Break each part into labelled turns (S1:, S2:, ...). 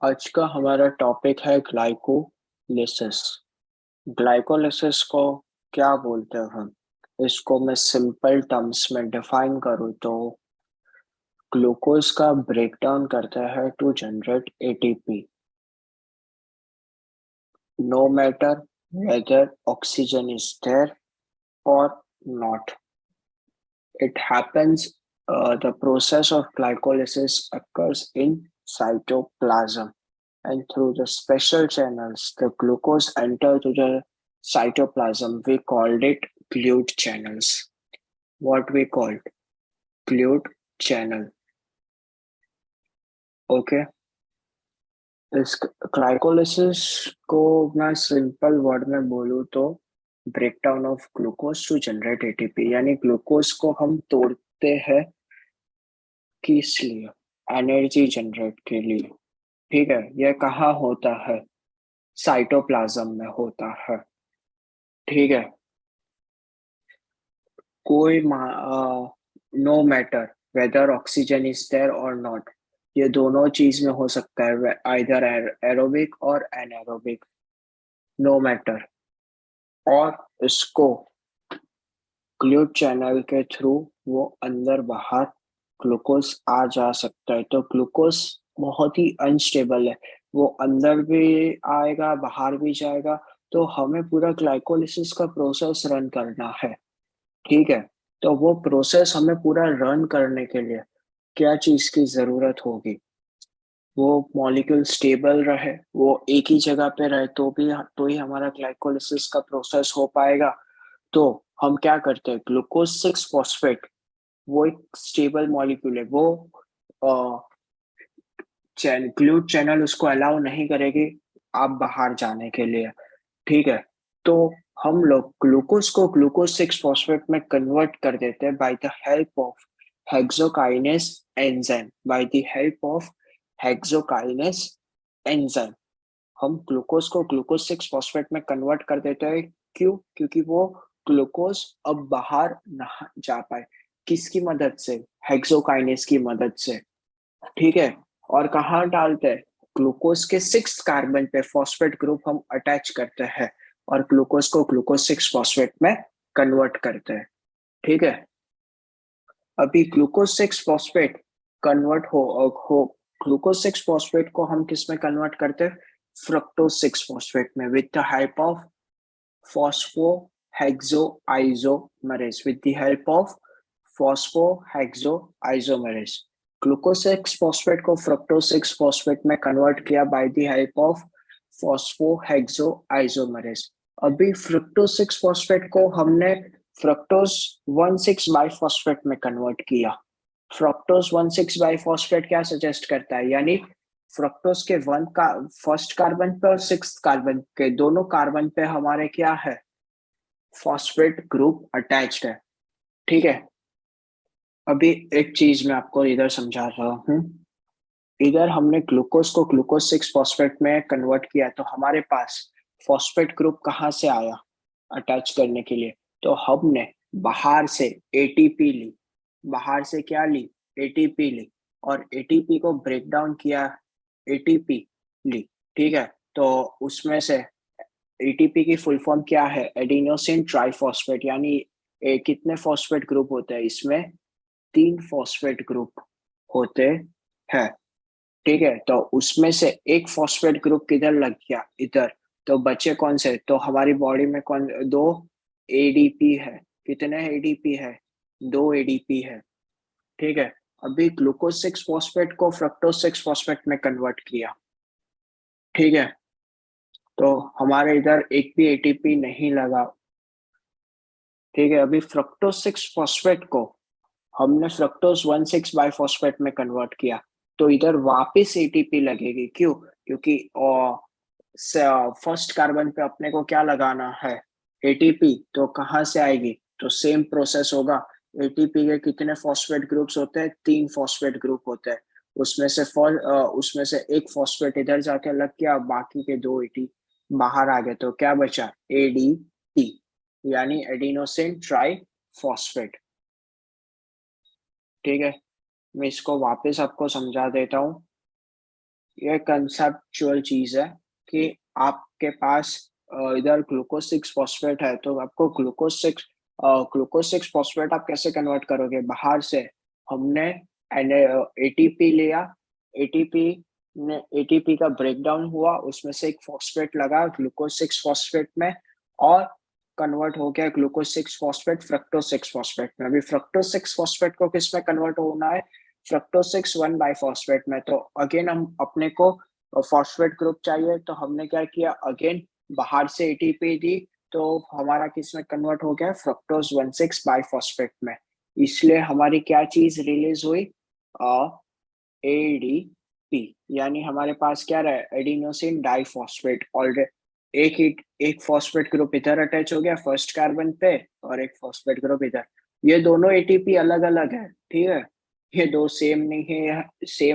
S1: आज का हमारा टॉपिक है ग्लाइकोलिसिस। ग्लाइकोलिसिस को क्या बोलते हैं हम? इसको मैं सिंपल टर्म्स में डिफाइन करूँ तो ग्लूकोज का ब्रेकडाउन करता है to generate ATP. No matter whether oxygen is there और not, it happens. The process of glycolysis occurs in cytoplasm, and through the special channels, the glucose enter to the cytoplasm. We called it glued channels. What we called glued channel. Okay. इस glycolysis को मैं simple word में बोलूँ तो breakdown of glucose to generate ATP, यानी glucose को हम तोड़ते हैं किस लिए? एनर्जी जनरेट के लिए। ठीक है, यह कहाँ होता है? साइटोप्लाज्म में होता है। ठीक है, कोई no matter whether oxygen is there और नॉट, ये दोनों चीज में हो सकता है, आइदर एरोबिक और एनारोबिक। No matter. और इसको ग्लूट चैनल के थ्रू वो अंदर बाहर ग्लूकोज आ जा सकता है। तो ग्लूकोज बहुत ही अनस्टेबल है, वो अंदर भी आएगा बाहर भी जाएगा। तो हमें पूरा ग्लाइकोलिसिस का प्रोसेस रन करना है। ठीक है, तो वो प्रोसेस हमें पूरा रन करने के लिए क्या चीज की जरूरत होगी? वो मॉलिक्यूल स्टेबल रहे, वो एक ही जगह पे रहे, तो ही हमारा ग्लाइकोलिसिस का प्रोसेस हो पाएगा। तो हम क्या करते हैं, ग्लूकोज 6 फॉस्फेट, वो एक स्टेबल मॉलिक्यूल है, वो ग्लूट चैनल उसको अलाउ नहीं करेगी आप बाहर जाने के लिए। ठीक है, तो हम लोग ग्लूकोज को ग्लूकोज 6 फॉस्फेट में कन्वर्ट कर देते हैं by the help of hexokinase enzyme. By the help of hexokinase enzyme हम ग्लूकोज को ग्लूकोज 6 फॉस्फेट में कन्वर्ट कर देते हैं। क्यों? क्योंकि वो ग्लूकोज अब बाहर ना जा पाए। किसकी मदद से? हेक्सोकाइनेस की मदद से। ठीक है, और कहाँ डालते हैं? ग्लूकोज के 6 कार्बन पे फॉस्फेट ग्रुप हम अटैच करते हैं और ग्लूकोज को ग्लूकोज 6 फॉस्फेट में कन्वर्ट करते हैं। ठीक है, अभी ग्लूकोज 6 फॉस्फेट कन्वर्ट हो ग्लूकोज 6 फॉस्फेट को हम किस में कन्वर्ट करते हैं? फ्रक्टोज 6 फॉस्फेट में, with the help of phosphohexoisomerase, with the help of phosphohexoisomerase। Glucose 6 phosphate को फ्रक्टोज 6 फॉस्फेट में कन्वर्ट किया by the help of phosphohexoisomerase। अभी फ्रक्टोज 6 फॉस्फेट को हमने फ्रक्टोज 1,6-बाइफॉस्फेट में कन्वर्ट किया। फ्रक्टोज 1,6-बाइफॉस्फेट क्या सजेस्ट करता है? यानी फ्रक्टोज के वन का फर्स्ट कार्बन पे और सिक्स कार्बन के दोनों कार्बन पे हमारे क्या है? फॉस्फेट ग्रुप अटैच्ड है। ठीक है, अभी एक चीज मैं आपको इधर समझा रहा हूँ। इधर हमने ग्लूकोज को ग्लूकोज 6 फॉस्फेट में कन्वर्ट किया, तो हमारे पास फॉस्फेट ग्रुप कहाँ से आया अटैच करने के लिए? तो हमने बाहर से एटीपी ली। बाहर से क्या ली? एटीपी ली, और एटीपी को ब्रेक डाउन किया, एटीपी ली। ठीक है, तो उसमें से एटीपी की फुल फॉर्म क्या है? Adenosine triphosphate. यानी कितने फॉस्फेट ग्रुप होते हैं इसमें? 3 फॉस्फेट ग्रुप होते हैं। ठीक है, तो उसमें से एक फॉस्फेट ग्रुप किधर लग गया? इधर। तो बचे कौन से? तो हमारी बॉडी में कौन? दो एडीपी है। कितने एडीपी है? 2 एडीपी है। ठीक है, अभी ग्लूकोज 6 फॉस्फेट को फ्रक्टोज 6 फॉस्फेट में कन्वर्ट किया। ठीक है, तो हमारे इधर एक भी एटीपी नहीं लगा। ठीक है, अभी फ्रक्टोज 6 फॉस्फेट को हमने फ्रक्टोज 1,6-बाइफॉस्फेट में कन्वर्ट किया, तो इधर वापस एटीपी लगेगी। क्यों? क्योंकि फर्स्ट कार्बन पे अपने को क्या लगाना है? एटीपी। तो कहाँ से आएगी? तो सेम प्रोसेस होगा। एटीपी के कितने फॉस्फेट ग्रुप्स होते हैं? 3 फॉस्फेट ग्रुप होते हैं। उसमें से एक फॉस्फेट इधर जाके लग गया, बाकी के 2 एटी बाहर आ गए, तो क्या बचा? एडीपी, यानी एडिनोसिन ट्राई फॉस्फेट। ठीक है, मैं इसको वापस आपको समझा देता हूँ। ये कंसेप्चुअल चीज है कि आपके पास इधर ग्लूकोज 6 फॉस्फेट है, तो आपको ग्लूकोज 6 फॉस्फेट आप कैसे कन्वर्ट करोगे बाहर से? हमने एटीपी लिया, एटीपी एटीपी का ब्रेकडाउन हुआ, उसमें से एक फॉस्फेट लगा ग्लूकोज 6 फॉस्फेट में, और कन्वर्ट हो गया ग्लूकोज 6 फॉस्फेट फ्रक्टोज 6 फॉस्फेट में। अभी फ्रक्टोज 6 फॉस्फेट को किस में कन्वर्ट होना है? फ्रक्टोज 6 1 बाइफॉस्फेट में। तो अगेन हम अपने को फॉस्फेट ग्रुप चाहिए, तो हमने क्या किया, अगेन बाहर से एटीपी दी, तो हमारा किस में कन्वर्ट हो गया? फ्रक्टोज 1,6 बाइफॉस्फेट में। इसलिए हमारी क्या चीज रिलीज हुई? एडीपी, यानी हमारे पास क्या रहा? Adenosine diphosphate. ऑलरेडी एक फॉस्फेट ग्रुप इधर अटैच हो गया फर्स्ट कार्बन पे, और एक फॉस्फेट ग्रुप इधर। ये दोनों एटीपी अलग अलग है, ठीक है, ये दो सेम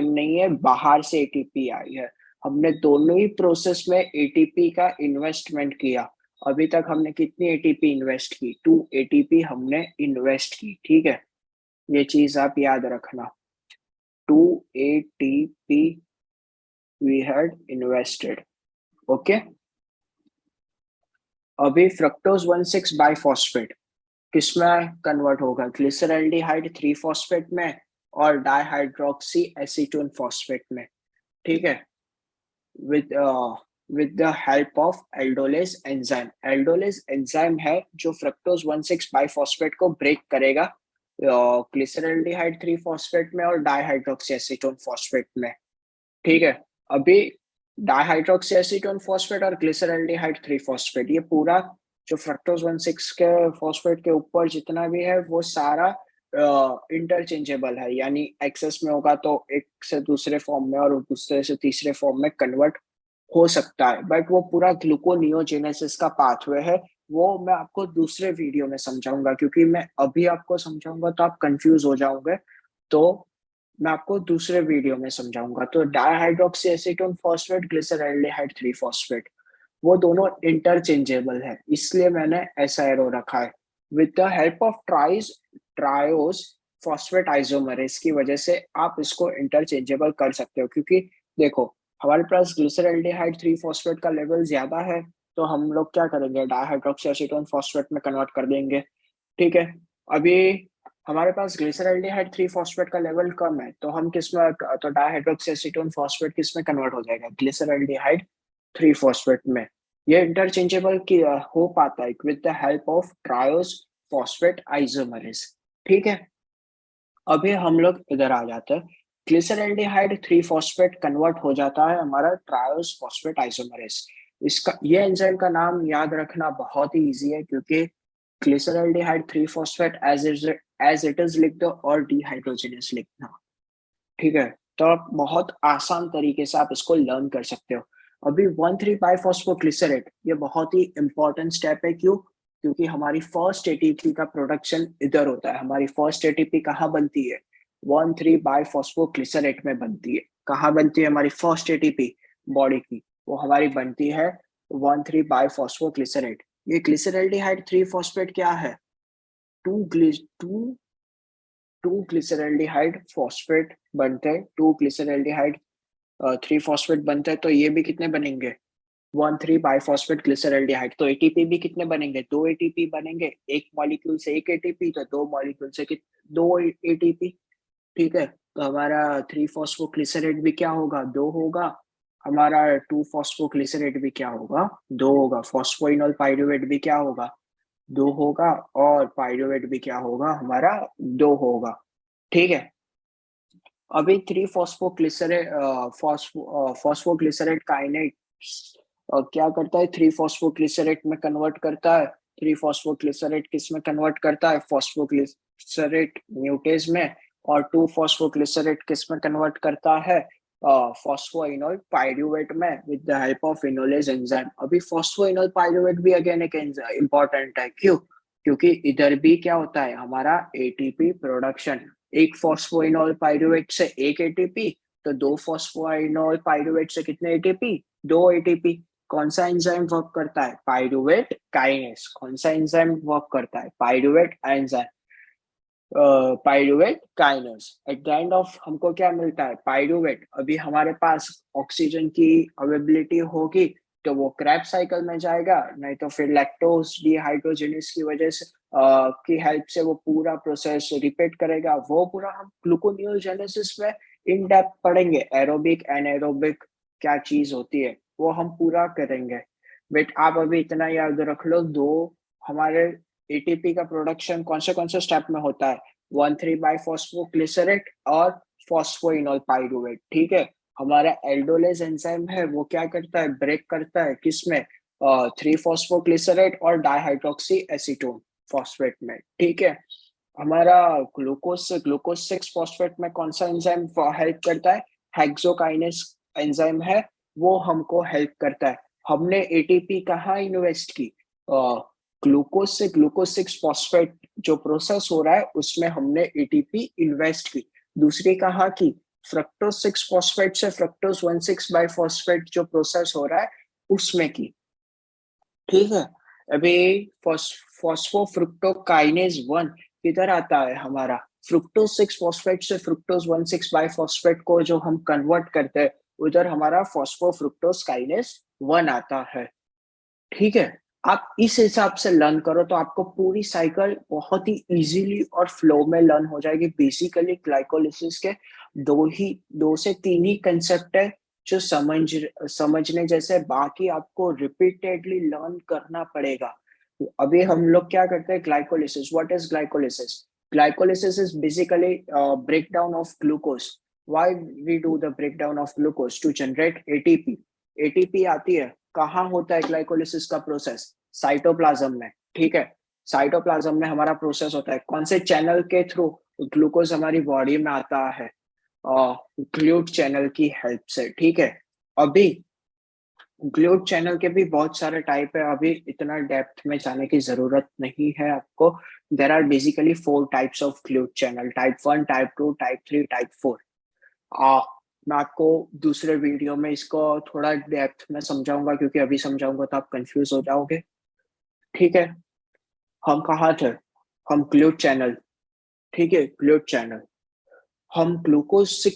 S1: नहीं है, बाहर से एटीपी आई है। हमने दोनों ही प्रोसेस में एटीपी का इन्वेस्टमेंट किया। अभी तक हमने कितनी एटीपी इन्वेस्ट की? 2 एटीपी हमने इन्वेस्ट की, ठीक है, ये चीज आप याद रखना। 2 ATP we had invested, okay. अभी फ्रक्टोज 1,6 बाइफॉस्फेट किसमें कन्वर्ट होगा? ग्लिसरल्डिहाइड 3 फॉस्फेट में और डाइहाइड्रोक्सी एसीटोन फॉस्फेट में, ठीक है, with with the help of aldolase enzyme. Aldolase enzyme है जो फ्रक्टोज 1,6 बाइफॉस्फेट को ब्रेक करेगा ग्लिसरल्डिहाइड 3 फॉस्फेट में और डाइहाइड्रोक्सी एसीटोन फॉस्फेट में, ठीक है। अभी डाइहाइड्रोक्सी एसीटोन फॉस्फेट और ग्लिसरल्डिहाइड 3 फॉस्फेट, ये पूरा जो फ्रक्टोज 1,6 के फॉस्फेट के ऊपर जितना भी है वो सारा इंटरचेंजेबल है, यानी एक्सेस में होगा तो एक से दूसरे फॉर्म में और दूसरे से तीसरे फॉर्म में कन्वर्ट हो सकता है, बट वो पूरा ग्लूकोनियोजेनेसिस का पाथवे है। वो मैं आपको दूसरे वीडियो में समझाऊंगा, क्योंकि मैं अभी आपको समझाऊंगा तो आप कंफ्यूज हो जाओगे, तो मैं आपको दूसरे वीडियो में समझाऊंगा। तो dihydroxy acetone phosphate, glyceraldehyde 3 phosphate, वो दोनों इंटरचेंजेबल है, इसलिए मैंने ऐसा एरो रखा है। With the help of triose phosphate isomerase की वजह से आप इसको इंटरचेंजेबल कर सकते हो, क्योंकि देखो हमारे पास ग्लिसरल्डिहाइड 3 फॉस्फेट का लेवल ज्यादा है, तो हम लोग क्या करेंगे? डाइहाइड्रोक्सी एसीटोन फॉस्फेट में कन्वर्ट कर देंगे, ठीक है। अभी हमारे पास ग्लिसरल्डिहाइड 3 फॉस्फेट का लेवल कम है, तो हम किसमें, तो डाइहाइड्रोक्सी एसीटोन फॉस्फेट किसमें कन्वर्ट हो जाएगा? ग्लिसरल्डिहाइड 3 फॉस्फेट में। ये इंटरचेंजेबल की हो पाता है with the help of triose phosphate isomerase, ठीक है। अभी हम लोग इधर आ जाते हैं, ग्लिसरल्डिहाइड 3 फॉस्फेट कन्वर्ट हो जाता है हमारा ट्रायोस फॉस्फेट आइसोमरेज। इसका ये एंजाइम का नाम याद रखना बहुत ही इजी है, क्योंकि glyceraldehyde 3 phosphate as it is लिख दो और डिहाइड्रोजनस लिखना, ठीक है। तो आप बहुत आसान तरीके से आप इसको लर्न कर सकते हो। अभी 1,3 बाइफॉस्फोग्लिसरेट, ये बहुत ही इंपॉर्टेंट स्टेप है, क्यों? क्योंकि हमारी फर्स्ट एटीपी का प्रोडक्शन इधर होता है। हमारी फर्स्ट एटीपी कहाँ बनती है? 1,3 बाइफॉस्फोग्लिसरेट में बनती है। कहाँ बनती है हमारी फर्स्ट एटीपी बॉडी की? वो हमारी बनती है 1,3 बाइफॉस्फोग्लिसरेट। ये ग्लिसरल्डिहाइड 3 फॉस्फेट क्या है? टू ग्लिस टू ग्लिसरल्डिहाइड फॉस्फेट बनते हैं, 2 ग्लिसरल्डिहाइड 3 फॉस्फेट बनते हैं, तो ये भी कितने बनेंगे? 1,3 बाइफॉस्फेट ग्लिसरल्डिहाइड। तो एटीपी भी कितने बनेंगे? 2 एटीपी बनेंगे। एक मॉलिक्यूल से एक एटीपी, तो 2 मॉलिक्यूल से 2 एटीपी, ठीक है। तो हमारा 3 फॉस्फोग्लिसरेट भी क्या होगा? 2 होगा। हमारा 2 फॉस्फोग्लिसरेट भी क्या होगा? 2 होगा। फॉस्फोइनोल पाइरुवेट भी क्या होगा? 2 होगा। और पाइरुवेट भी क्या होगा हमारा? 2 होगा, ठीक है। अभी 3 फॉस्फोग्लिसरेट फॉस्फोग्लिसरेट काइनेट क्या करता है? 3 फॉस्फोग्लिसरेट में कन्वर्ट करता है। 3 फॉस्फोग्लिसरेट किस में कन्वर्ट करता है? फॉस्फोग्लिसरेट न्यूटेज में। और 2 फॉस्फोग्लिसरेट किस में कन्वर्ट करता है? फॉस्फोइनोल पाइरुवेट में with the help of enolase enzyme. अभी फॉस्फोइनोल पाइरुवेट भी अगेन एक इंपॉर्टेंट है, क्यों? क्योंकि इधर भी क्या होता है हमारा? ATP production. एक फॉस्फोइनोल पाइरुवेट से एक एटीपी, तो 2 फॉस्फोइनोल पाइरुवेट से कितने एटीपी? 2 एटीपी। कौन सा एंजाइम वर्क करता है? Pyruvate kinase. कौन सा एंजाइम वर्क करता है? Pyruvate enzyme. Pyruvate kinase. At the end of हमको क्या मिलता है, पाइरुवेट। अभी हमारे पास ऑक्सीजन की अवेबिलिटी होगी तो वो क्रैब्स साइकिल में जाएगा, नहीं तो फिर लैक्टोज डिहाइड्रोजिनेस की वजह से की हेल्प से वो पूरा प्रोसेस रिपीट करेगा। वो पूरा हम ग्लूकोनियोजेनेसिस में इन डेप्थ पढ़ेंगे, एरोबिक एनाएरोबिक क्या चीज होती है वो हम पूरा करेंगे। बट आप अभी इतना याद रख लो, दो हमारे एटीपी का प्रोडक्शन कौन से स्टेप में होता है, 1,3-बाइफॉस्फोग्लिसरेट और फॉस्फोइनोल पाइरुवेट। ठीक है, हमारा एल्डोलेज एंजाइम है वो क्या करता है, ब्रेक करता है किसमें, 3-फॉस्फोग्लिसरेट और डाइहाइड्रोक्सी एसीटोन फॉस्फेट में। ठीक है, हमारा ग्लूकोज 6 फॉस्फेट में कौन सा एंजाइम हेल्प करता है, हेक्सोकाइनेस एंजाइम है, वो हमको हेल्प करता है। हमने एटीपी कहाँ इन्वेस्ट की, ग्लूकोज से ग्लूकोज 6 फॉस्फेट जो प्रोसेस हो रहा है उसमें हमने एटीपी इन्वेस्ट की। दूसरी कहाँ की, फ्रक्टोज 6 फॉस्फेट से फ्रक्टोज 1,6-बाइफॉस्फेट जो प्रोसेस हो रहा है उसमें की। ठीक है, अभी फॉस्फोफ्रुक्टोकाइनेज 1 किधर आता है, हमारा फ्रुक्टोज 6 फॉस्फेट से फ्रुक्टोज 1,6-बाइफॉस्फेट को जो हम कन्वर्ट करते हैं उधर हमारा फॉस्फोफ्रुक्टोज काइनेज 1 आता है। ठीक है, आप इस हिसाब से लर्न करो तो आपको पूरी साइकिल बहुत ही इजीली और फ्लो में लर्न हो जाएगी। बेसिकली ग्लाइकोलिसिस के दो से तीन ही कंसेप्ट है जो समझने जैसे, बाकी आपको रिपीटेडली लर्न करना पड़ेगा। अभी हम लोग क्या करते हैं, glycolysis. What is glycolysis? Glycolysis is basically breakdown of glucose. Why we do the breakdown of glucose? To generate ATP. ATP आती है, कहाँ होता है ग्लाइकोलिसिस का प्रोसेस, साइटोप्लाज्म में। ठीक है, साइटोप्लाज्म में हमारा प्रोसेस होता है, कौन से चैनल के थ्रू, ग्लूकोज हमारी बॉडी में आता है, ग्लूट चैनल की हेल्प से। ठीक है, अभी ग्लूट चैनल के भी बहुत सारे टाइप है, अभी इतना डेप्थ में जाने की जरूरत नहीं है आपको। There are basically 4 types of glut channel, type 1, type 2, type 3, type 4। मैं आपको दूसरे वीडियो में इसको थोड़ा डेप्थ में समझाऊंगा, क्योंकि अभी समझाऊंगा तो आप कंफ्यूज हो जाओगे। ठीक है, हम कहाँ थे, हम ग्लूट चैनल। ठीक है, ग्लूट चैनल हम ग्लूकोज से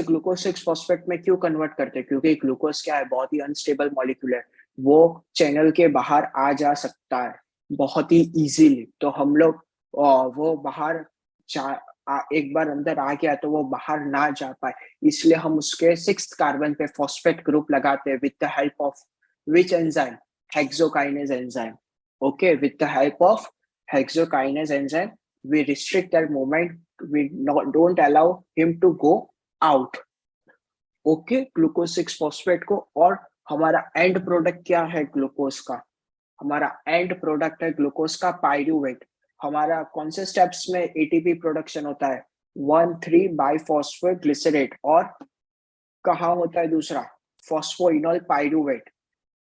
S1: ग्लूकोज 6 फॉस्फेट में क्यों कन्वर्ट करते हैं, क्योंकि ग्लूकोज क्या है, बहुत ही अनस्टेबल मॉलिक्यूल है, वो चैनल के बाहर आ जा सकता है बहुत ही इजीली। तो हम लोग वो बाहर एक बार अंदर आ गया तो वो बाहर ना जा पाए, इसलिए हम उसके 6th कार्बन पे फॉस्फेट ग्रुप लगाते हैं with the help of which enzyme, hexokinase enzyme. Okay, with the help of hexokinase enzyme we restrict that movement, don't allow him to go out। Okay, glucose 6 phosphate को। और हमारा and product क्या है glucose का, हमारा and product है glucose का pyruvate. हमारा कौन से स्टेप्स में एटीपी प्रोडक्शन होता है, 1,3-बाइफॉस्फोग्लिसरेट, और कहाँ होता है दूसरा, फॉस्फोइनोल पाइरुवेट।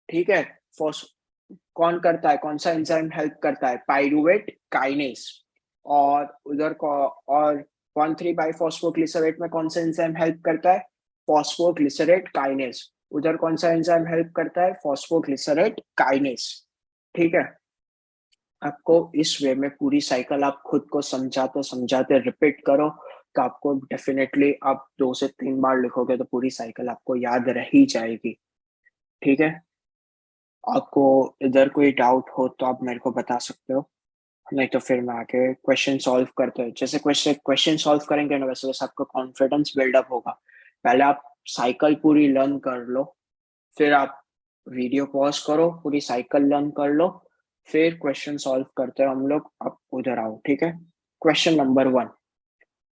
S1: ठीक है, कौन करता है, कौन सा एंजाइम हेल्प करता है, पाइरुवेट काइनेस। और उधर को, और 1,3-बाइफॉस्फोग्लिसरेट में कौन सा एंजाइम हेल्प करता है, फॉस्फोग्लिसरेट काइनेस। उधर कौन सा एंजाइम हेल्प करता है, फॉस्फोग्लिसरेट काइनेस। ठीक है, आपको इस वे में पूरी साइकिल आप खुद को समझाते समझाते रिपीट करो तो आपको डेफिनेटली, आप 2 से 3 बार लिखोगे तो पूरी साइकिल आपको याद रह ही जाएगी। ठीक है, आपको इधर कोई डाउट हो तो आप मेरे को बता सकते हो, नहीं तो फिर मैं आके क्वेश्चन सॉल्व करते हैं। जैसे क्वेश्चन सॉल्व करेंगे ना वैसे वैसे आपका कॉन्फिडेंस बिल्डअप होगा। पहले आप साइकिल पूरी लर्न कर लो, फिर आप वीडियो पॉज करो, पूरी साइकिल लर्न कर लो, फिर क्वेश्चन सॉल्व करते हैं हम लोग। आप उधर आओ। ठीक है, question number 1,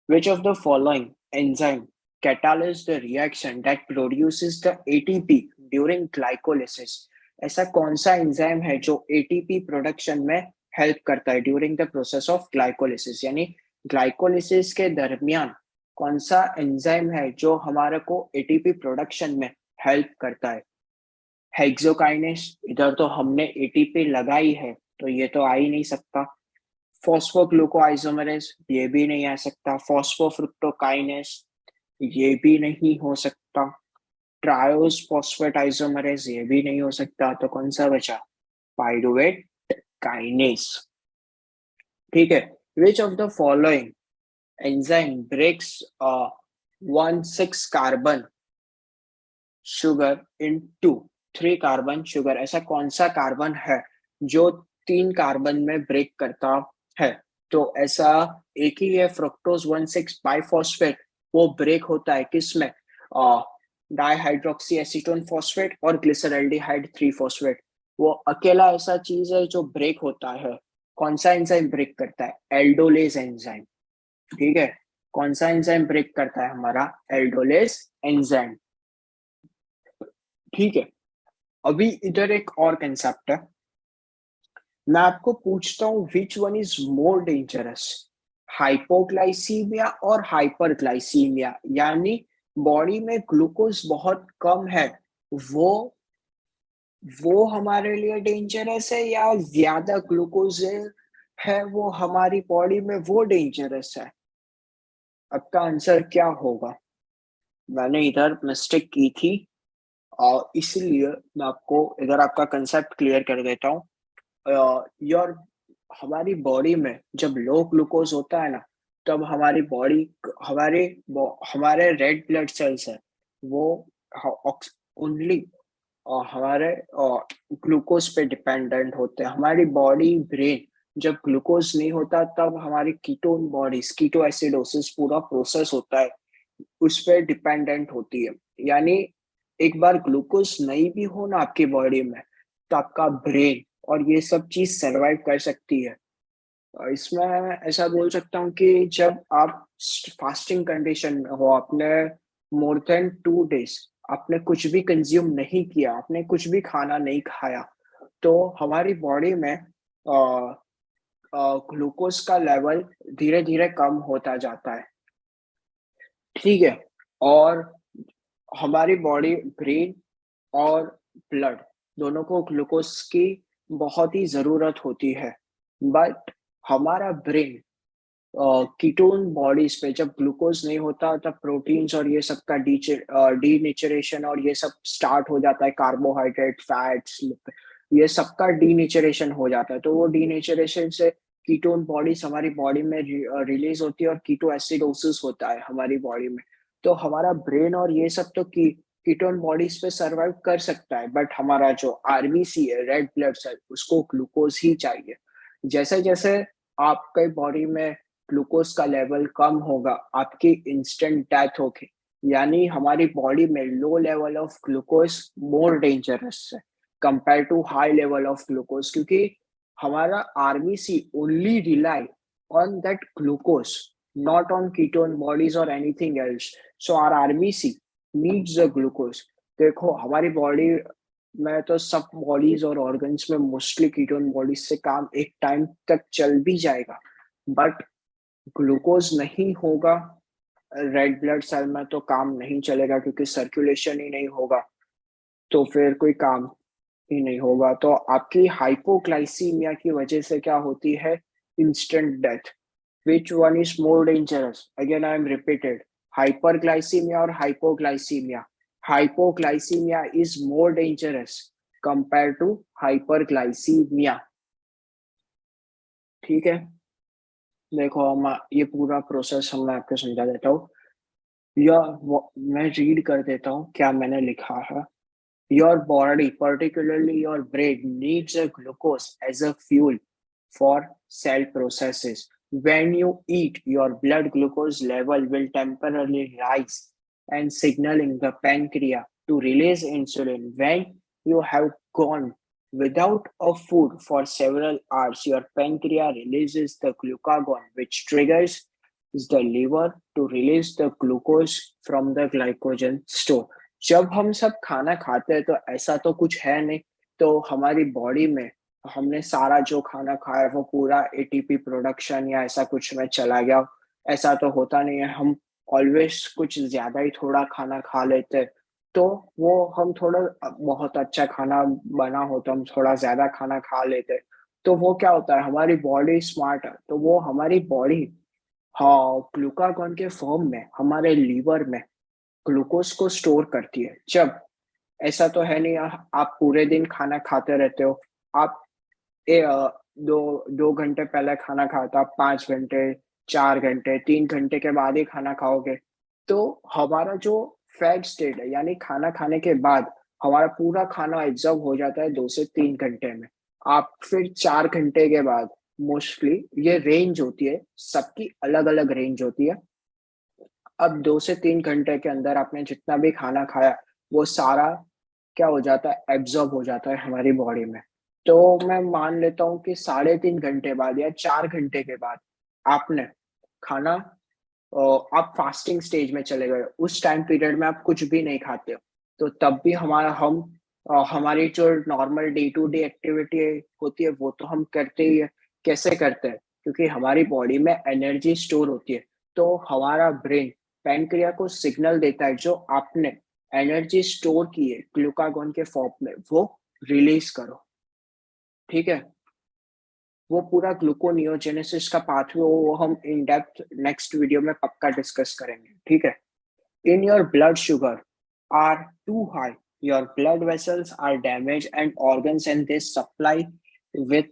S1: which of the following enzyme catalyze the reaction that produces the ATP during glycolysis? ऐसा कौन सा एंजाइम है जो एटीपी प्रोडक्शन में हेल्प करता है during the process of glycolysis, यानी ग्लाइकोलिसिस के दरमियान कौन सा एंजाइम है जो हमारे को एटीपी प्रोडक्शन में हेल्प करता है। हेक्सोकाइनेस, इधर तो हमने एटीपी लगाई है तो ये तो आ ही नहीं सकता। फॉस्फोग्लूकोआइसोमरेज, ये भी नहीं आ सकता। फॉस्फोफ्रुक्टोकाइनेस, ये भी नहीं हो सकता। ट्रायोस फॉस्फेट आइसोमरेज, ये भी नहीं हो सकता। तो कौन सा बचा, पाइरुवेट काइनेस। ठीक है, Which of the following enzyme breaks 1,6 carbon sugar into 3 carbon sugar? ऐसा कौन सा कार्बन है जो 3 कार्बन में ब्रेक करता है? तो ऐसा एक ही है, फ्रुक्टोज 1,6 बाइफॉस्फेट। वो ब्रेक होता है किसमें? डाईहाइड्रोक्सी एसीटोन फॉस्फेट और ग्लिसरल्डिहाइड 3 फॉस्फेट। वो अकेला ऐसा चीज है जो ब्रेक होता है। कौन सा एंजाइम ब्रेक करता है? Aldolase enzyme. ठीक है, कौन सा एंजाइम ब्रेक करता है? हमारा एल्डोलेज एंजाइम। ठीक है, अभी इधर एक और कंसेप्ट है। मैं आपको पूछता हूँ विच one is more dangerous, hypoglycaemia और हाइपरग्लाइसीमिया? यानी बॉडी में ग्लूकोज बहुत कम है, वो हमारे लिए डेंजरस है, या ज्यादा ग्लूकोज है वो हमारी बॉडी में वो डेंजरस है? आपका आंसर क्या होगा? मैंने इधर मिस्टेक की थी और इसलिए मैं आपको इधर आपका कंसेप्ट क्लियर कर देता हूँ। योर हमारी बॉडी में जब लो ग्लूकोज होता है ना, तब हमारी बॉडी हमारे हमारे रेड ब्लड सेल्स है वो ओनली हमारे ग्लूकोज पे डिपेंडेंट होते हैं। हमारी बॉडी ब्रेन जब ग्लूकोज नहीं होता तब हमारी कीटोन बॉडीज, कीटो एसिडोसिस पूरा प्रोसेस होता है, उस पर डिपेंडेंट होती है। यानी एक बार ग्लूकोज नहीं भी हो ना आपकी बॉडी में, तो आपका ब्रेन और ये सब चीज सरवाइव कर सकती है। इसमें ऐसा बोल सकता हूँ कि जब आप फास्टिंग कंडीशन में हो, आपने मोर देन 2 डेज आपने कुछ भी कंज्यूम नहीं किया, आपने कुछ भी खाना नहीं खाया, तो हमारी बॉडी में ग्लूकोज का लेवल धीरे धीरे कम होता जाता है। ठीक है, और हमारी बॉडी, ब्रेन और ब्लड दोनों को ग्लूकोज की बहुत ही जरूरत होती है। बट हमारा ब्रेन कीटोन बॉडीज पे जब ग्लूकोज नहीं होता तब प्रोटीन्स और ये सब का डीनेचरेशन और ये सब स्टार्ट हो जाता है, कार्बोहाइड्रेट, फैट्स, ये सब का डीनेचरेशन हो जाता है। तो वो डीनेचरेशन से कीटोन बॉडीज हमारी बॉडी में रिलीज होती है और कीटो एसिडोसिस होता है हमारी बॉडी में। तो हमारा ब्रेन और ये सब तो कीटोन बॉडीज पे सरवाइव कर सकता है, बट हमारा जो आरबीसी है, रेड ब्लड सेल, उसको ग्लूकोज ही चाहिए। जैसे जैसे आपके बॉडी में ग्लूकोज का लेवल कम होगा, आपकी इंस्टेंट डेथ होगी। यानी हमारी बॉडी में low level of glucose more dangerous है compare to high level of glucose, क्योंकि हमारा RBC only rely on that glucose, not on ketone bodies और anything else. So our RBC needs the glucose. देखो हमारी body में तो सब bodies और ऑर्गन्स में मोस्टली कीटोन बॉडीज से काम एक टाइम तक चल भी जाएगा, बट ग्लूकोज नहीं होगा रेड ब्लड सेल में तो काम नहीं चलेगा, क्योंकि सर्कुलेशन ही नहीं होगा, तो फिर कोई काम ही नहीं होगा। तो आपकी हाइपोग्लाइसीमिया की वजह से क्या होती है? Instant death. Which one is more dangerous? Again I am repeated, hyperglycaemia और hypoglycaemia. Hypoglycaemia is more dangerous compare to hyperglycaemia. ठीक है, देखो हम ये पूरा प्रोसेस मैं आपको समझा देता हूँ, या मैं रीड कर देता हूँ क्या मैंने लिखा है। Your body, particularly your brain, needs a glucose as a fuel for cell processes. When you eat, your blood glucose level will temporarily rise and signaling the pancreas to release insulin. When you have gone without a food for several hours, your pancreas releases the glucagon, which triggers the liver to release the glucose from the glycogen store. जब हम सब खाना खाते हैं तो ऐसा तो कुछ है नहीं, तो हमारी बॉडी में हमने सारा जो खाना खाया वो पूरा एटीपी प्रोडक्शन या ऐसा कुछ में चला गया, ऐसा तो होता नहीं है। हम ऑलवेज कुछ ज्यादा ही थोड़ा खाना खा लेते हैं, तो वो हम थोड़ा बहुत अच्छा खाना बना हो तो हम थोड़ा ज्यादा खाना खा लेते हैं, तो वो क्या होता है, हमारी बॉडी स्मार्ट है तो वो हमारी बॉडी, हाँ, ग्लूकागॉन के फॉर्म में हमारे लीवर में ग्लूकोज को स्टोर करती है। जब ऐसा तो है नहीं आप पूरे दिन खाना खाते रहते हो, आप दो घंटे पहले खाना खाया था, 5 घंटे, 4 घंटे, 3 घंटे के बाद ही खाना खाओगे, तो हमारा जो फैट स्टेट है, यानी खाना खाने के बाद हमारा पूरा खाना एब्जॉर्ब हो जाता है 2 से 3 घंटे में। आप फिर 4 घंटे के बाद मोस्टली, ये रेंज होती है सबकी, अलग अलग रेंज होती है। अब 2 से 3 घंटे के अंदर आपने जितना भी खाना खाया वो सारा क्या हो जाता है, एब्जॉर्ब हो जाता है हमारी बॉडी में। तो मैं मान लेता हूँ कि 3.5 घंटे बाद या 4 घंटे के बाद आपने खाना, आप फास्टिंग स्टेज में चले गए, उस टाइम पीरियड में आप कुछ भी नहीं खाते हो, तो तब भी हमारी जो normal day to day activity होती है वो तो हम करते ही है। कैसे करते हैं? क्योंकि हमारी बॉडी में एनर्जी स्टोर होती है, तो हमारा ब्रेन पैनक्रिया को सिग्नल देता है, जो आपने एनर्जी स्टोर की है ग्लूकागॉन के फॉर्म में, वो रिलीज करो। ठीक है, वो पूरा ग्लूकोनियोजेनेसिस का पाथवे वो हम इन डेप्थ नेक्स्ट वीडियो में पक्का डिस्कस करेंगे। ठीक है, in your blood sugar are too high, your blood vessels are damaged and organs and they supply with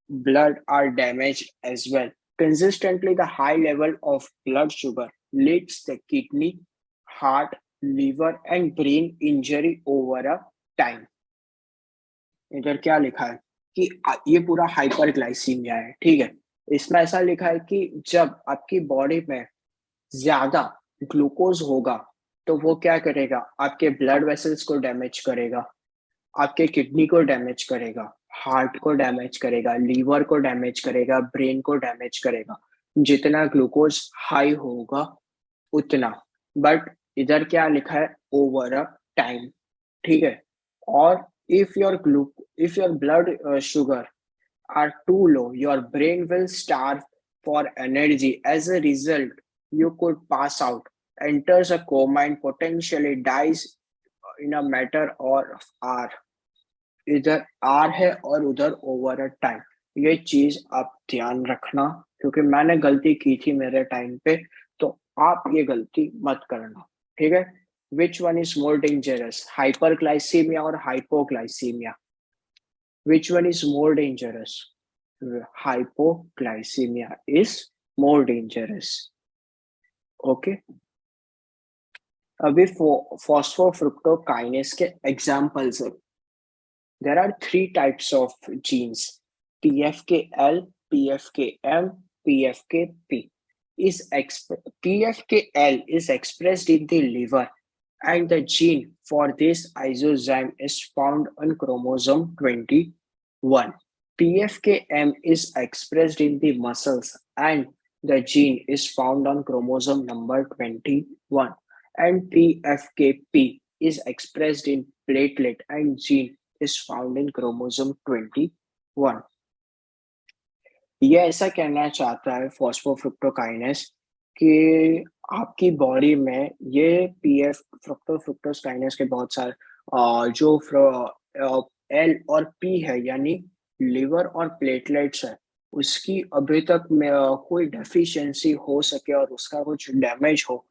S1: blood are damaged as well. Consistently, the high level of blood sugar leads the kidney, heart, liver and brain injury over a time. इधर क्या लिखा है कि ये पूरा hyperglycaemia है। ठीक है, इसमें ऐसा लिखा है कि जब आपकी बॉडी में ज्यादा ग्लूकोज होगा तो वो क्या करेगा, आपके ब्लड वेसल्स को डैमेज करेगा, आपके किडनी को डैमेज करेगा, हार्ट को डैमेज करेगा, लीवर को डैमेज करेगा, ब्रेन को डैमेज करेगा। जितना ग्लूकोज हाई होगा उतना, बट इधर क्या लिखा है, ओवर अ टाइम। ठीक है, और if your blood sugar are too low, your brain will starve for energy. As a result, you could pass out, enters a coma, and potentially dies in a matter of hour. इधर R है और उधर over a time। ये चीज आप ध्यान रखना, क्योंकि मैंने गलती की थी मेरे टाइम पे, तो आप ये गलती मत करना। ठीक है, which one is more dangerous, hyperglycemia or hypoglycemia? Which one is more dangerous? Hypoglycemia is more dangerous. Okay, अभी फॉस्फोफ्रुक्टोकाइनेस के एग्जांपल्स है। There are 3 types of genes: PFKL, PFKM, PFKP. PFKL is expressed in the liver, and the gene for this isozyme is found on chromosome 21. PFKM is expressed in the muscles, and the gene is found on chromosome number 21. And PFKP is expressed in platelet, and gene is found in chromosome 21. ये ऐसा कहना चाहता है phosphofructokinase कि आपकी body में ये PF फ्रुक्टोकाइनेस के बहुत सारे जो एल और पी है, यानी लिवर और प्लेटलेट्स है, उसकी अभी तक में कोई डेफिशिएंसी हो सके और उसका कुछ डैमेज हो,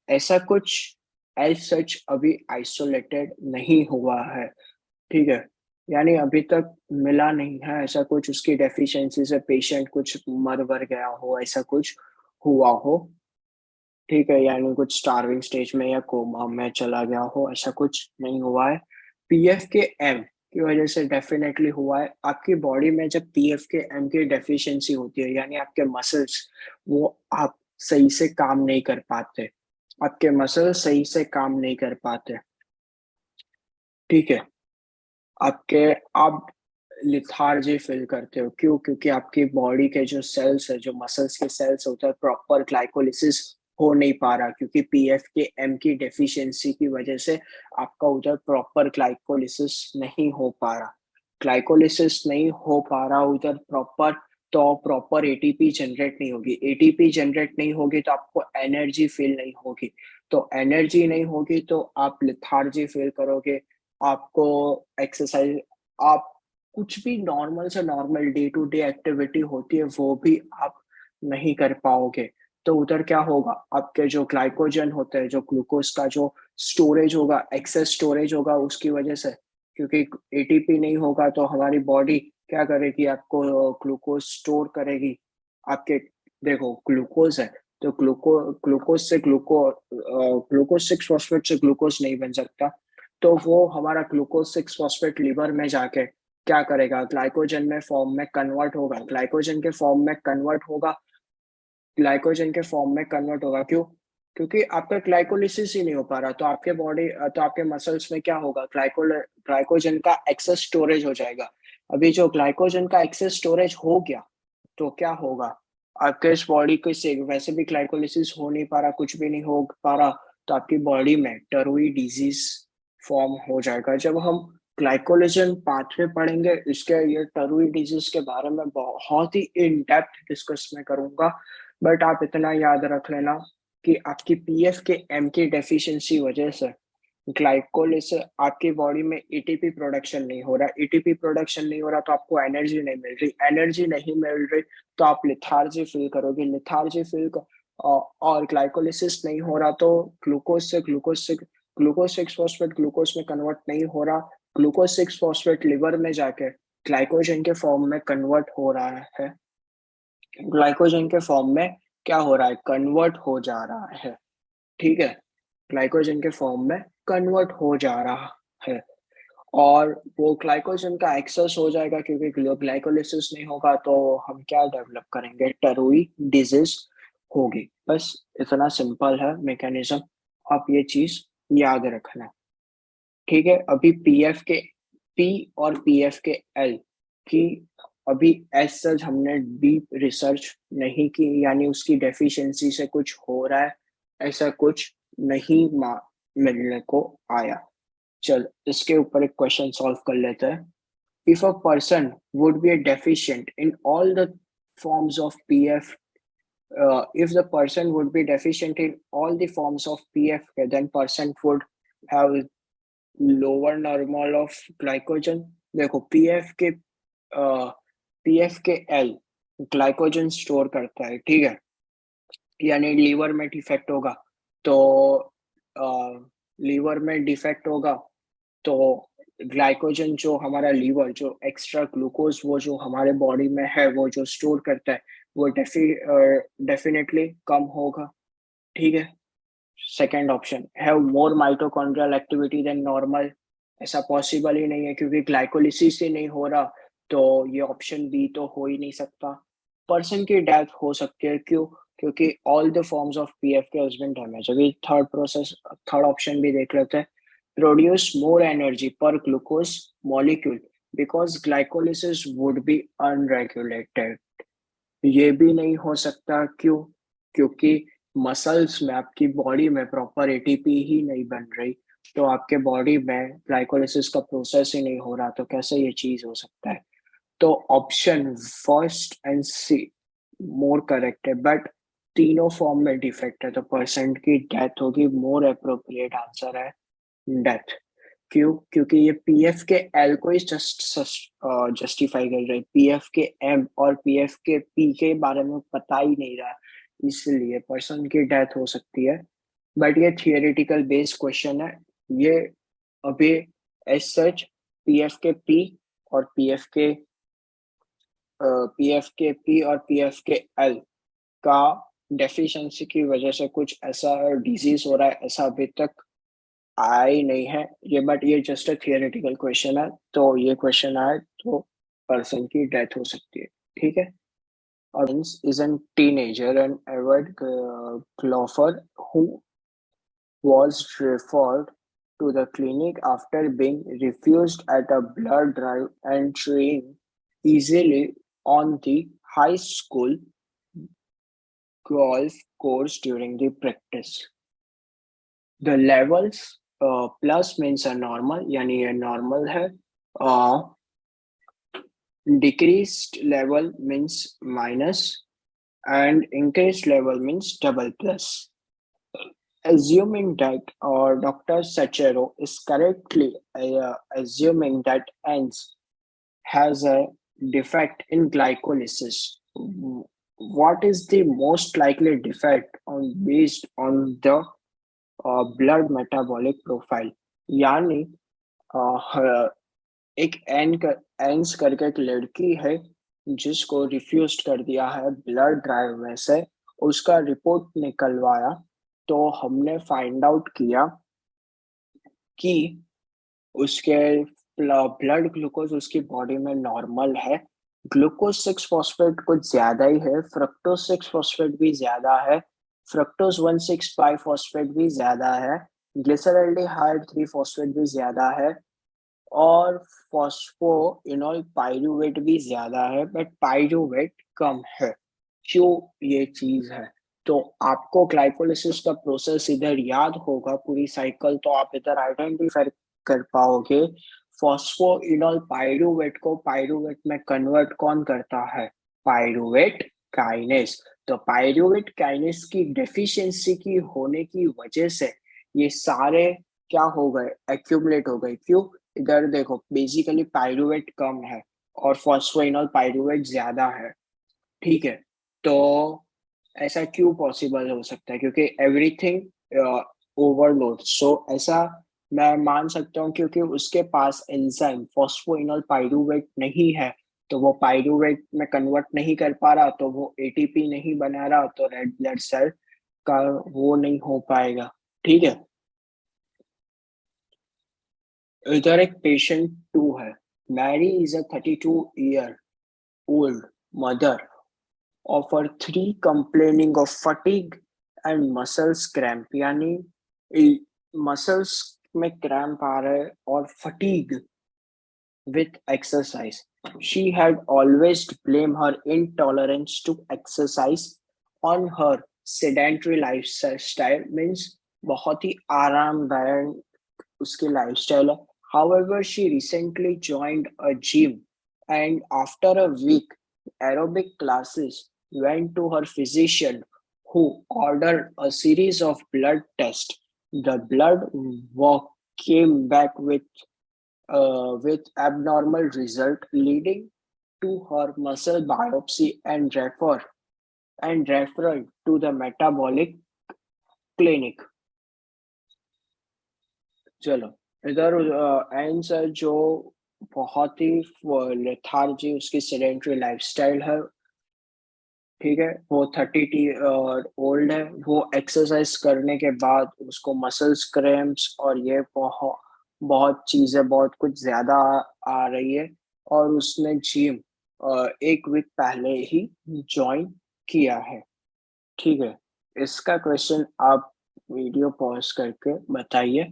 S1: ऐसा कुछ एज सच अभी आइसोलेटेड नहीं हुआ है। ठीक है, यानी अभी तक मिला नहीं है ऐसा कुछ, उसकी डेफिशिएंसी से पेशेंट कुछ मर वर गया हो, ऐसा कुछ हुआ हो। ठीक है, यानी कुछ स्टार्विंग स्टेज में या कोमा में चला गया हो, ऐसा कुछ नहीं हुआ है। पीएफ के एम की वजह से डेफिनेटली हुआ है। आपकी बॉडी में जब पीएफ के एम की डेफिशिएंसी होती है, यानी आपके मसल्स वो आप सही से काम नहीं कर पाते, आपके मसल्स सही से काम नहीं कर पाते। ठीक है, आप लिथार्जी फील करते हो, क्यों? क्योंकि आपकी बॉडी के जो सेल्स है, जो मसल्स के सेल्स होते हैं, प्रॉपर ग्लाइकोलिसिस हो नहीं पा रहा, क्योंकि पीएफ के एम की डेफिशिएंसी की वजह से आपका उधर प्रॉपर ग्लाइकोलिसिस नहीं हो पा रहा। ग्लाइकोलिसिस नहीं हो पा रहा उधर प्रॉपर, तो प्रॉपर एटीपी जनरेट नहीं होगी। एटीपी जनरेट नहीं होगी तो आपको एनर्जी फील नहीं होगी, तो एनर्जी नहीं होगी तो आप लिथार्जी फील करोगे। आपको एक्सरसाइज, आप कुछ भी नॉर्मल से normal day to day activity होती है वो भी आप नहीं कर पाओगे। तो उधर क्या होगा, आपके जो ग्लाइकोजन होते हैं, जो ग्लूकोज का जो स्टोरेज होगा, एक्सेस स्टोरेज होगा उसकी वजह से, क्योंकि एटीपी नहीं होगा तो हमारी बॉडी क्या करेगी, आपको ग्लूकोज स्टोर करेगी आपके, देखो ग्लूकोज है तो ग्लूकोज से ग्लूकोज 6 फॉस्फेट से ग्लूकोज नहीं बन सकता, तो वो हमारा ग्लूकोज 6 फॉस्फेट लीवर में जाके क्या करेगा, ग्लाइकोजन में फॉर्म में कन्वर्ट होगा, ग्लाइकोजन के फॉर्म में कन्वर्ट होगा, ग्लाइकोजन के फॉर्म में कन्वर्ट होगा। क्यों? क्योंकि आपका ग्लाइकोलिसिस ही नहीं हो पा रहा, तो आपके बॉडी तो आपके मसल्स में क्या होगा, ग्लाइकोजन का एक्सेस स्टोरेज हो जाएगा। अभी जो ग्लाइकोजन का एक्सेस स्टोरेज हो गया तो क्या होगा, आपके इस बॉडी को से वैसे भी ग्लाइकोलिसिस हो नहीं पा रहा, कुछ भी नहीं हो पा रहा, तो आपकी बॉडी में टर्वी डिजीज फॉर्म हो जाएगा। जब हम ग्लाइकोलिजन पाथवे पढ़ेंगे, इसके ये टर्वी डिजीज के बारे में बहुत ही इन डेप्थ डिस्कस में करूंगा, बट आप इतना याद रख लेना कि आपकी पीएफ के एम की डेफिशिएंसी वजह से ग्लाइकोलिसिस आपकी बॉडी में एटीपी प्रोडक्शन नहीं हो रहा, एटीपी प्रोडक्शन नहीं हो रहा तो आपको एनर्जी नहीं मिल रही, एनर्जी नहीं मिल रही तो आप लिथार्जी फील करोगे, लिथार्जी फील और ग्लाइकोलिसिस नहीं हो रहा तो ग्लूकोज 6 फॉस्फेट ग्लूकोज में कन्वर्ट नहीं हो रहा, ग्लूकोज 6 फॉस्फेट लिवर में जाके ग्लाइकोजन के फॉर्म में कन्वर्ट हो रहा है, ग्लाइकोजन के फॉर्म में क्या हो रहा है, कन्वर्ट हो जा रहा है। ठीक है, ग्लाइकोजन के फॉर्म में कन्वर्ट हो जा रहा है, और वो ग्लाइकोजन का एक्सेस हो जाएगा, क्योंकि ग्लाइकोलिसिस नहीं होगा तो हम क्या डेवलप करेंगे, टर्वी डिजीज होगी। बस इतना सिंपल है मैकेनिज्म, आप ये चीज याद रखना। ठीक है, अभी पीएफ के पी और पीएफ के एल की अभी एज सच हमने डीप रिसर्च नहीं की, यानी उसकी डेफिशिएंसी से कुछ हो रहा है ऐसा कुछ नहीं मिलने को आया। चल इसके ऊपर एक क्वेश्चन सॉल्व कर लेते हैं। If a person would be deficient in all the forms of PF, if the person would be deficient in all the forms of PF, then person would have lower normal of glycogen. देखो PF के L glycogen store करता है, ठीक है, यानी liver में defect होगा तो लीवर में डिफेक्ट होगा तो ग्लाइकोजन जो हमारा लीवर जो एक्स्ट्रा ग्लूकोज वो जो हमारे बॉडी में है वो जो स्टोर करता है वो डेफिनेटली कम होगा। ठीक है, second option, have more mitochondrial activity than normal, ऐसा पॉसिबल ही नहीं है क्योंकि ग्लाइकोलिसिस ही नहीं हो रहा, तो ये ऑप्शन बी तो हो ही नहीं सकता। पर्सन की डेथ हो सकती है, क्यों? क्योंकि all the forms of PF के हैज बीन डैमेज। अभी थर्ड ऑप्शन भी देख लेते हैं, प्रोड्यूस मोर एनर्जी पर glucose molecule because glycolysis would be unregulated, ये भी नहीं हो सकता। क्यों? क्योंकि मसल्स में आपकी बॉडी में प्रॉपर एटीपी ही नहीं बन रही, तो आपके बॉडी में ग्लाइकोलिसिस का प्रोसेस ही नहीं हो रहा, तो कैसे ये चीज हो सकता है? तो option first and C more correct है, बट तीनों फॉर्म में डिफेक्ट है तो परसेंट की डेथ होगी, मोर अप्रोप्रिएट आंसर है डेथ। क्यों? क्योंकि ये पीएफ के एल को ही जस्टिफाई कर रहे हैं, पीएफ के एम और पीएफ के पी के बारे में पता ही नहीं रहा, इसलिए पर्सन की डेथ हो सकती है। बट ये थियोरेटिकल बेस्ड क्वेश्चन है, ये अभी एज सच पीएफ के पी और पीएफ के पी और पीएफ के एल का डेफिशिएंसी की वजह से कुछ ऐसा डिजीज हो रहा है, ऐसा अभी तक आया ही नहीं है ये, बट ये जस्ट अ थियोरेटिकल क्वेश्चन है, तो ये क्वेश्चन आए तो पर्सन की डेथ हो सकती है। ठीक है, और is a teenager and Edward Clover who was referred to the clinic after being refused at a blood drive and trained easily on the high school golf course during the practice. The levels plus means a normal, यानी ये normal है, decreased level means minus, and increased level means double plus. Assuming that Dr. Sachero is correctly assuming that ANS has a defect in glycolysis, what is the most likely defect based on the blood metabolic profile? यानी एक N एंस करके एक लड़की है जिसको refuse कर दिया है ब्लड ड्राइव में से, उसका रिपोर्ट निकलवाया तो हमने फाइंड आउट किया कि उसके ब्लड ग्लूकोज उसकी बॉडी में नॉर्मल है। ग्लूकोज 6 फॉस्फेट कुछ ज्यादा ही है, फ्रक्टोज 6 फॉस्फेट भी ज्यादा है, फ्रक्टोज 1,6 बाइफॉस्फेट भी ज्यादा है, ग्लिसरल्डिहाइड 3 फॉस्फेट भी ज्यादा है, और फॉस्फोइनोल पाइरूवेट भी ज्यादा है, बट पाइरूवेट कम है। क्यों ये चीज है? तो आपको ग्लाइकोलिसिस का प्रोसेस इधर याद होगा पूरी साइकिल, तो आप इधर आइडेंटिफाई कर पाओगे। फॉस्फोइनोल पाइरूवेट को पाइरूवेट में कन्वर्ट कौन करता है? Pyruvate kinase. तो पाइरूवेट काइनेस की डेफिशिएंसी की होने की वजह से ये सारे क्या हो गए? एक्यूमुलेट हो गए। क्यों? इधर देखो, बेसिकली पाइरूवेट कम है और फॉस्फोइनोल पाइरूवेट ज्यादा है। ठीक है, तो ऐसा क्यों पॉसिबल हो सकता है? क्योंकि एवरीथिंग ओवरलोड, सो ऐसा मैं मान सकता हूँ क्योंकि उसके पास एंजाइम फॉस्फोइनोल पाइरूवेट नहीं है, तो वो पाइरूवेट में कन्वर्ट नहीं कर पा रहा, तो वो एटीपी नहीं बना रहा, तो रेड ब्लड सेल का वो नहीं हो पाएगा। ठीक है, इधर एक पेशेंट टू है। Mary is a 32 year old mother of her three complaining of fatigue and muscles cramp, यानी मसल्स में क्रैम्प आ रहा है और fatigue with exercise. She had always blamed her intolerance to exercise on her sedentary lifestyle, means बहुत ही आरामदायक उसकी lifestyle है. However, she recently joined a gym and after a week aerobic classes went to her physician who ordered a series of blood tests. The blood work came back with abnormal result, leading to her muscle biopsy and referral to the metabolic clinic. चलो, इधर answer जो बहुत ही lethargy उसकी sedentary lifestyle है। ठीक है, वो 30 old है, वो एक्सरसाइज करने के बाद उसको मसल्स क्रैम्प्स और ये बहुत बहुत चीजें बहुत कुछ ज्यादा आ रही है, और उसने जिम 1 वीक पहले ही ज्वाइन किया है। ठीक है, इसका क्वेश्चन आप वीडियो पॉज करके बताइए।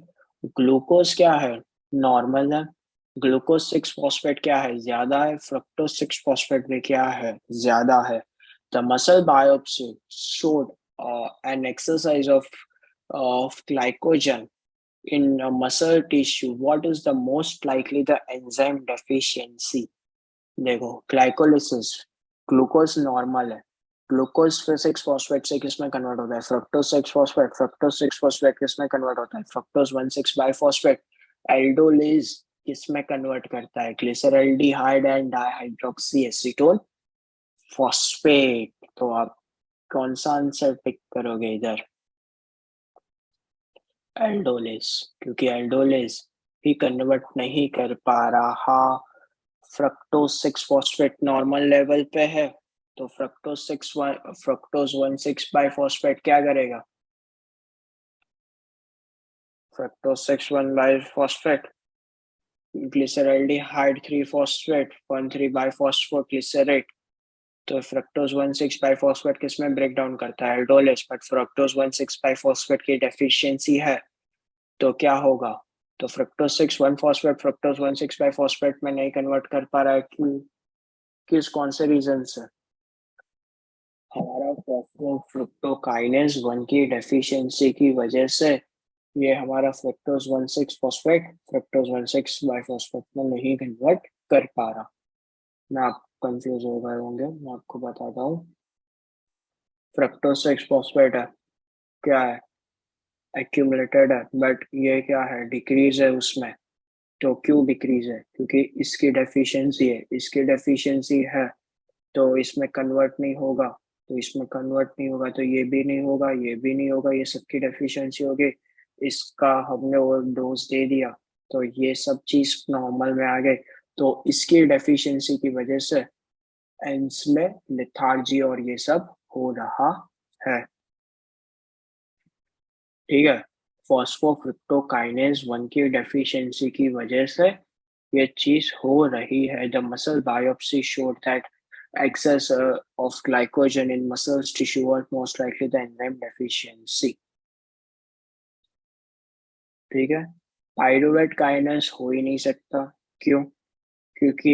S1: ग्लूकोज क्या है? नॉर्मल है। ग्लूकोज 6 फॉस्फेट क्या है? ज्यादा है। फ्रक्टोज 6 फॉस्फेट में क्या है? ज्यादा है। The muscle biopsy showed an exercise of glycogen in muscle tissue. What is the most likely the enzyme deficiency? देखो, ग्लाइकोलिसिस, ग्लूकोज नॉर्मल है, ग्लूकोज फिर 6 फॉस्फेट से किसमें कन्वर्ट होता है? Fructose 6 phosphate. फ्रक्टोज 6 फॉस्फेट किसमें कन्वर्ट होता है? Fructose 1,6 biphosphate. एल्डोलेज किसमें कन्वर्ट करता है? Glyceraldehyde and dihydroxy acetone phosphate. तो आप कौन सा आंसर पिक करोगे इधर? एल्डोलेज, क्योंकि एल्डोलेज भी कन्वर्ट नहीं कर पा रहा। फ्रक्टोज 6 फॉस्फेट नॉर्मल लेवल पे है, तो फ्रक्टोज 1,6 बाइफॉस्फेट क्या करेगा? Fructose 6 biphosphate glyceraldehyde 3 phosphate 1,3 बाइफॉस्फोग्लिसरेट। तो फ्रक्टोज 1,6 बाइफॉस्फेट किसमें ब्रेक डाउन करता है? एल्डोलेज। बट फ्रक्टोज 1,6 बाइफॉस्फेट की डेफिशिएंसी है, तो क्या होगा? तो फ्रक्टोज 6 1 फॉस्फेट फ्रक्टोज 1,6 बाइफॉस्फेट में नहीं कन्वर्ट कर पा रहा है। क्यों? कौन से रीजन से? हमारा फ्रुक्टोकाइनेज 1 की डेफिशिएंसी की वजह से ये हमारा फ्रक्टोज 1,6 फॉस्फेट फ्रक्टोज 1,6 बाइफॉस्फेट में नहीं कन्वर्ट कर पा रहा। मैं आप कंफ्यूज हो गए होंगे, मैं आपको बताता हूँ। फ्रक्टोज 6 फॉस्फेट है, क्या है? एक्यूमुलेटेड है, बट ये क्या है? डिक्रीज है उसमें। तो क्यों डिक्रीज है? क्योंकि इसकी डेफिशिएंसी है, इसकी डेफिशिएंसी है, तो इसमें कन्वर्ट नहीं होगा, तो इसमें कन्वर्ट नहीं होगा, तो ये भी नहीं होगा, ये भी नहीं होगा, ये सबकी डेफिशिएंसी होगी। इसका हमने वो डोज दे दिया, तो ये सब चीज नॉर्मल में आ गए। तो इसकी डेफिशिएंसी की वजह से एंड्स में लेथार्जी और ये सब हो रहा है। ठीक है, फॉस्फोफ्रुक्टोकाइनेज 1 की डेफिशिएंसी की वजह से ये चीज हो रही है। The muscle biopsy showed that excess of glycogen in muscles tissue was most likely the enzyme deficiency। ठीक है, पायरुवेट काइनेस हो ही नहीं सकता। क्यों? क्योंकि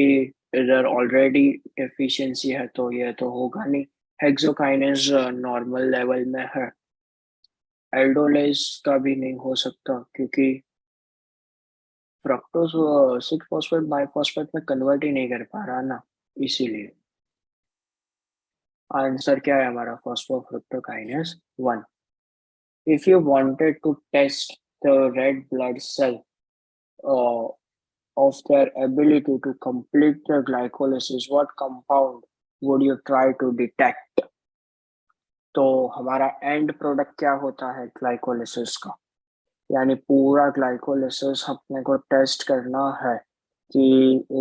S1: इधर ऑलरेडी डेफिशिएंसी है, तो ये तो होगा नहीं। हेक्सोकाइनेस नॉर्मल लेवल में है। एल्डोलेज का भी नहीं हो सकता क्योंकि फ्रक्टोज 6 फॉस्फेट बाइफॉस्फेट में कन्वर्ट ही नहीं कर पा रहा ना, इसीलिए। आंसर क्या है हमारा? Phosphofructokinase 1। If you wanted to test the red blood cell of their ability to complete the glycolysis, what compound would you try to detect? तो हमारा एंड प्रोडक्ट क्या होता है ग्लाइकोलिसिस का? यानी पूरा ग्लाइकोलिसिस अपने को टेस्ट करना है कि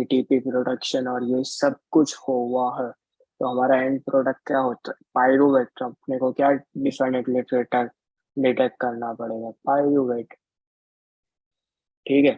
S1: एटीपी प्रोडक्शन और ये सब कुछ हुआ है। तो हमारा एंड प्रोडक्ट क्या होता है? पायरुवेट। तो अपने को क्या डिफिनेटली डिटेक्ट करना पड़ेगा? पायरुवेट। ठीक है,